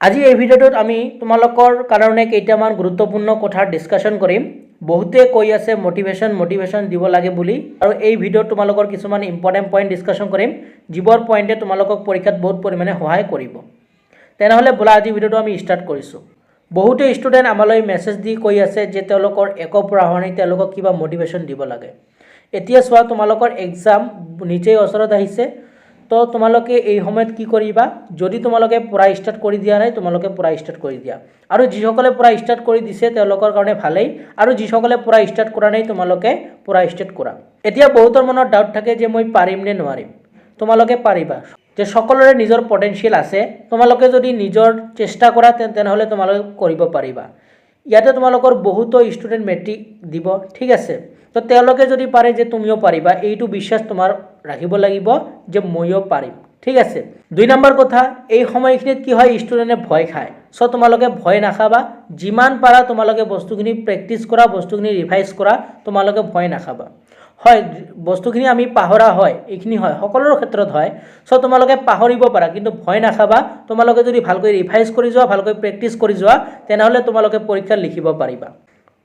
আজি এই ভিডিঅ'টোত আমি তোমালোকৰ কাৰণে কেইটামান গুৰুত্বপূৰ্ণ কথা ডিছকাশ্যন কৰিম। বহুতে কৈ আছে মোটিভেশ্যন দিব লাগে বুলি, আৰু এই ভিডিঅ'ত তোমালোকৰ কিছুমান ইম্পৰ্টেণ্ট পইণ্ট ডিছকাশ্যন কৰিম, যিবোৰ পইণ্টে তোমালোকক পৰীক্ষাত বহুত পৰিমাণে সহায় কৰিব। তেনেহ'লে ব'লা আজি ভিডিঅ'টো আমি ষ্টাৰ্ট কৰিছোঁ। বহুতে ষ্টুডেণ্ট আমালৈ মেছেজ দি কৈ আছে যে তেওঁলোকৰ একো পঢ়া হোৱা নাই, তেওঁলোকক কিবা মোটিভেশ্যন দিব লাগে। এতিয়া চোৱা, তোমালোকৰ এক্সাম নিচেই ওচৰত আহিছে, তো তোমালোকে এই সময়ত কি কৰিবা, যদি তোমালোকে পঢ়া ষ্টাৰ্ট কৰি দিয়া নাই তোমালোকে পঢ়া ষ্টাৰ্ট কৰি দিয়া, আৰু যিসকলে পঢ়া ষ্টাৰ্ট কৰি দিছে তেওঁলোকৰ কাৰণে ভালেই, আৰু যিসকলে পঢ়া ষ্টাৰ্ট কৰা নাই তোমালোকে পঢ়া ষ্টাৰ্ট কৰা। এতিয়া বহুতৰ মনত ডাউট থাকে যে মই পাৰিম নে নোৱাৰিম। তোমালোকে পাৰিবা, যে সকলোৰে নিজৰ পটেনচিয়েল আছে, তোমালোকে যদি নিজৰ চেষ্টা কৰা তেনেহ'লে তোমালোকে কৰিব পাৰিবা। ইয়াতে তোমালোকৰ বহুতো ষ্টুডেণ্ট মেট্ৰিক দিব, ঠিক আছে, তো তেওঁলোকে যদি পাৰে যে তুমিও পাৰিবা, এইটো বিশ্বাস তোমাৰ ৰাখিব লাগিব যে ময়ো পাৰিম, ঠিক আছে। 2 নম্বৰ কথা, এই সময়খিনিত কি হয়, ষ্টুডেণ্টে ভয় খায়। চ' তোমালোকে ভয় নাখাবা, যিমান পাৰা তোমালোকে বস্তুখিনি প্ৰেক্টিছ কৰা, বস্তুখিনি ৰিভাইজ কৰা, তোমালোকে ভয় নাখাবা। হয়, বস্তুখিনি আমি পাহৰা হয়, এইখিনি হয়, সকলোৰে ক্ষেত্ৰত হয়। চ' তোমালোকে পাহৰিব পাৰা, কিন্তু ভয় নাখাবা। তোমালোকে যদি ভালকৈ ৰিভাইজ কৰি যোৱা, ভালকৈ প্ৰেক্টিছ কৰি যোৱা, তেনেহ'লে তোমালোকে পৰীক্ষাত লিখিব পাৰিবা।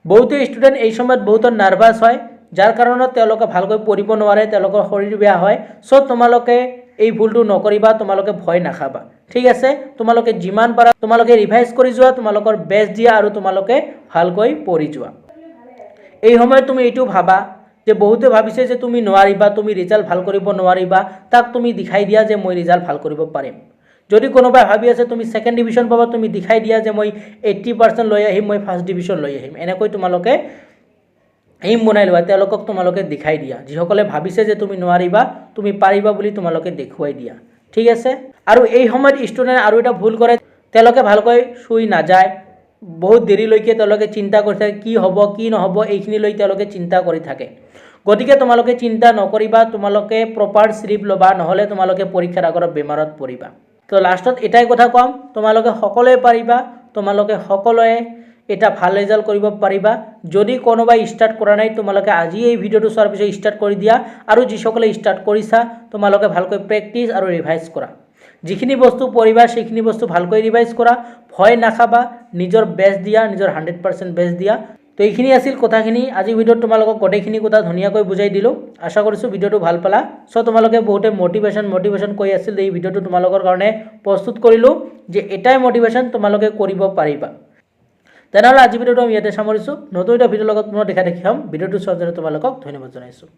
বহুতে ষ্টুডেণ্ট এই সময়ত বহুতো নাৰ্ভাছ হয়, যাৰ কাৰণত তেওঁলোকে ভালকৈ পঢ়িব নোৱাৰে, তেওঁলোকৰ শৰীৰ বেয়া হয়। চ' তোমালোকে এই ভুলটো নকৰিবা, তোমালোকে ভয় নাখাবা, ঠিক আছে। তোমালোকে যিমান পাৰা তোমালোকে ৰিভাইজ কৰি যোৱা, তোমালোকৰ বেষ্ট দিয়া, আৰু তোমালোকে ভালকৈ পঢ়ি যোৱা। এই সময়ত তুমি এইটো ভাবা যে বহুতে ভাবিছে যে তুমি নোৱাৰিবা, তুমি ৰিজাল্ট ভাল কৰিব নোৱাৰিবা, তাক তুমি দেখাই দিয়া যে মই ৰিজাল্ট ভাল কৰিব পাৰিম। যদি কোনোবাই ভাবি আছে তুমি 2nd ডিভিজন পাবা, তুমি দেখাই দিয়া যে মই 80% লৈ আহিম, মই 1st ডিভিজন লৈ আহিম। এনেকৈ তোমালোকে এইম বনাই লোৱা, তেওঁলোকক তোমালোকে দেখাই দিয়া। যিসকলে ভাবিছে যে তুমি নোৱাৰিবা, তুমি পাৰিবা বুলি তোমালোকে দেখুৱাই দিয়া, ঠিক আছে। আৰু এই সময়ত ষ্টুডেণ্টে আৰু এটা ভুল কৰে, তেওঁলোকে ভালকৈ শুই নাযায়, বহুত দেৰিলৈকে তেওঁলোকে চিন্তা কৰি থাকে, কি হ'ব কি নহ'ব, এইখিনি লৈ তেওঁলোকে চিন্তা কৰি থাকে। গতিকে তোমালোকে চিন্তা নকৰিবা, তোমালোকে প্ৰপাৰ শ্লিপ ল'বা, নহ'লে তোমালোকে পৰীক্ষাৰ আগত বেমাৰত পৰিবা। তো লাষ্টত এটাই কথা ক'ম, তোমালোকে সকলোৱে পাৰিবা, তোমালোকে সকলোৱে এটা ভাল ৰিজাল্ট কৰিব পাৰিবা। যদি কোনোবাই ষ্টাৰ্ট কৰা নাই, তোমালোকে আজি এই ভিডিঅ'টো চোৱাৰ পিছত ষ্টাৰ্ট কৰি দিয়া, আৰু যিসকলে ষ্টাৰ্ট কৰিছা তোমালোকে ভালকৈ প্ৰেক্টিছ আৰু ৰিভাইজ কৰা। যিখিনি বস্তু পঢ়িবা সেইখিনি বস্তু ভালকৈ ৰিভাইজ কৰা, ভয় নাখাবা, নিজৰ বেষ্ট দিয়া, নিজৰ 100% বেষ্ট দিয়া। তো এইখিনি আছিল কথাখিনি। আজি ভিডিঅ'ত তোমালোকক গোটেইখিনি কথা ধুনীয়াকৈ বুজাই দিলোঁ। আশা কৰিছোঁ ভিডিঅ'টো ভাল পালা। চ' তোমালোকে বহুতে মোটিভেশ্যন কৈ আছিল, এই ভিডিঅ'টো তোমালোকৰ কাৰণে প্ৰস্তুত কৰিলোঁ যে এটাই মোটিভেশ্যন, তোমালোকে কৰিব পাৰিবা। তেনেহ'লে আজি ভিডিঅ'টো আমি ইয়াতে সামৰিছোঁ। নতুন এটা ভিডিঅ'ৰ লগত পুনৰ দেখা দেখি হ'ম। ভিডিঅ'টো চোৱাৰ কাৰণে তোমালোকক ধন্যবাদ জনাইছোঁ।